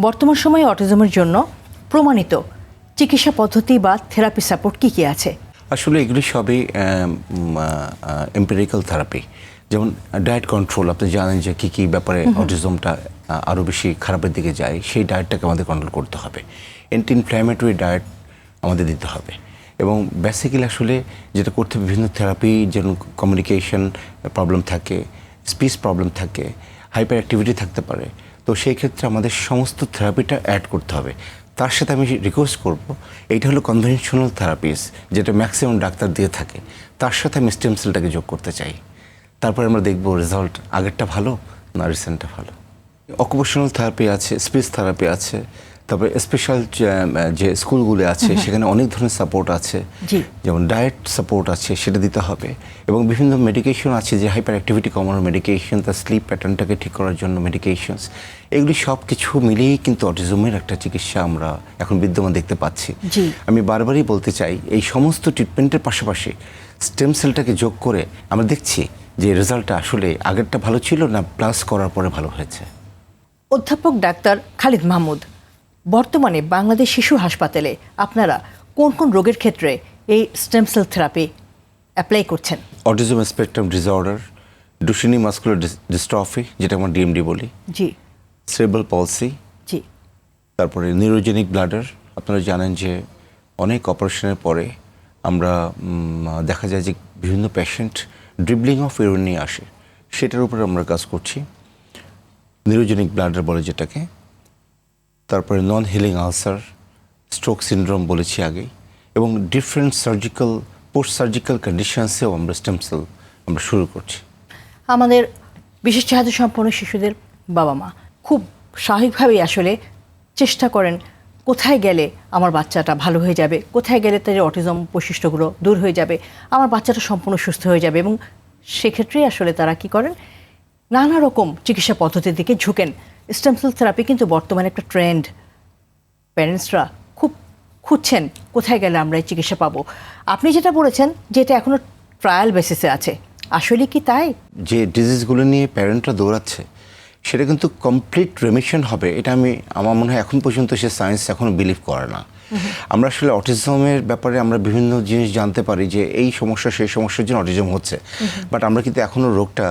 বর্তমান সময়ে অটিজমের জন্য প্রমাণিত চিকিৎসা পদ্ধতি বা থেরাপি সাপোর্ট কি কি আছে? আসলে এগুলি সবই এম্পিরিক্যাল থেরাপি। যেমন ডায়েট কন্ট্রোল, আপনি জানেন যে কী কী ব্যাপারে অটিজমটা আরও বেশি খারাপের দিকে যায়, সেই ডায়েটটাকে আমাদের কন্ট্রোল করতে হবে। অ্যান্টি ইনফ্ল্যামেটরি ডায়েট আমাদের দিতে হবে। এবং বেসিক্যালি আসলে যেটা করতে হবে, বিভিন্ন থেরাপি, যেমন কমিউনিকেশন প্রবলেম থাকে, স্পিচ প্রবলেম থাকে, হাইপার অ্যাক্টিভিটি থাকতে পারে। তো সেই ক্ষেত্রে আমাদের সমস্ত থেরাপিটা অ্যাড করতে হবে। তার সাথে আমি রিকোয়েস্ট করব, এইটা হলো কনভেনশনাল থেরাপিস, যেটা ম্যাক্সিমাম ডাক্তার দিয়ে থাকে, তার সাথে আমি স্টেম সেলটাকে যোগ করতে চাই। তারপরে আমরা দেখব রেজাল্ট আগেরটা ভালো না রিসেন্টটা ভালো। অকুপেশনাল থেরাপি আছে, স্পিচ থেরাপি আছে, তারপরে স্পেশাল যে স্কুলগুলো আছে সেখানে অনেক ধরনের সাপোর্ট আছে, যেমন ডায়েট সাপোর্ট আছে, সেটা দিতে হবে। এবং বিভিন্ন মেডিকেশন আছে, যে হাইপার অ্যাক্টিভিটি কমানোর মেডিকেশন, তার স্লিপ প্যাটার্নটাকে ঠিক করার জন্য মেডিকেশনস, এগুলি সব কিছু মিলিয়েই কিন্তু অটিজমের একটা চিকিৎসা আমরা এখন বিদ্যমান দেখতে পাচ্ছি। আমি বারবারই বলতে চাই, এই সমস্ত ট্রিটমেন্টের পাশাপাশি স্টেম সেলটাকে যোগ করে আমরা দেখছি যে রেজাল্টটা আসলে আগেরটা ভালো ছিল না প্লাস করার পরে ভালো হয়েছে। অধ্যাপক ডাক্তার খালিদ মাহমুদ, বর্তমানে বাংলাদেশ শিশু হাসপাতালে আপনারা কোন কোন রোগের ক্ষেত্রে এই স্টেম সেল থেরাপি অ্যাপ্লাই করছেন? Autism spectrum disorder, Duchenne muscular dystrophy, যেটা আমরা ডিএমডি বলি, জি, সেরেব্রাল পলসি, জি, তারপরে নিউরোজেনিক ব্লাডার। আপনারা জানেন যে অনেক অপারেশনের পরে আমরা দেখা যায় যে বিভিন্ন পেশেন্ট ড্রিবলিং অফ ইউরিন নিয়ে আসে, সেটার উপরে আমরা কাজ করছি, নিউরোজেনিক ব্লাডার বলে যেটাকে। তারপরে নন হিলিং আলসার, স্ট্রোক সিনড্রোম বলেছি আগেই, এবং ডিফারেন্ট সার্জিক্যাল, পোস্ট সার্জিক্যাল কন্ডিশনসেও আমরা স্টেম সেল আমরা শুরু করছি। আমাদের বিশেষ চাহিদা সম্পন্ন শিশুদের বাবা মা খুব স্বাভাবিকভাবেই আসলে চেষ্টা করেন কোথায় গেলে আমার বাচ্চাটা ভালো হয়ে যাবে, কোথায় গেলে তাদের অটিজম বৈশিষ্ট্যগুলো দূর হয়ে যাবে, আমার বাচ্চাটা সম্পূর্ণ সুস্থ হয়ে যাবে। এবং সেক্ষেত্রেই আসলে তারা কি করেন, নানা রকম চিকিৎসা পদ্ধতির দিকে ঝুঁকেন। স্টেম সেল থেরাপি কিন্তু বর্তমানে একটা ট্রেন্ড। প্যারেন্টসরা খুব খুঁজছেন কোথায় গেলে আমরা এই চিকিৎসা পাবো। আপনি যেটা বলেছেন যে এটা এখনও ট্রায়াল বেসিসে আছে, আসলে কি তাই? যে ডিজিজগুলো নিয়ে প্যারেন্টরা দৌড়াচ্ছে, সেটা কিন্তু কমপ্লিট রেমিশন হবে, এটা আমার মনে হয় এখন পর্যন্ত সে সায়েন্স এখনও বিলিভ করে না। আমরা আসলে অটিজমের ব্যাপারে আমরা বিভিন্ন জিনিস জানতে পারি, যে এই সমস্যা সেই সমস্যার জন্য অটিজম হচ্ছে, বাট আমরা কিন্তু এখনও রোগটা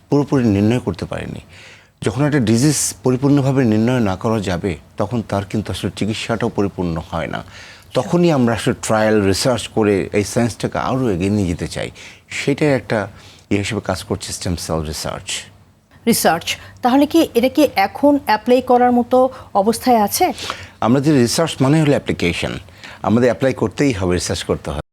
পুরোপুরি নির্ণয় করতে পারিনি। যখন একটা ডিজিজ পরিপূর্ণভাবে নির্ণয় না করা যাবে, তখন তার কিন্তু আসলে চিকিৎসাটাও পরিপূর্ণ হয় না। তখনই আমরা আসলে ট্রায়াল রিসার্চ করে এই সায়েন্সটাকে আরও এগিয়ে নিয়ে যেতে চাই। সেটাই একটা হিসেবে কাজ করছে স্টেম সেল রিসার্চ। তাহলে কি এটা কি এখন অ্যাপ্লাই করার মতো অবস্থায় আছে? আমাদের রিসার্চ মানে হলো অ্যাপ্লিকেশন, আমাদের অ্যাপ্লাই করতেই হবে, রিসার্চ করতে হবে।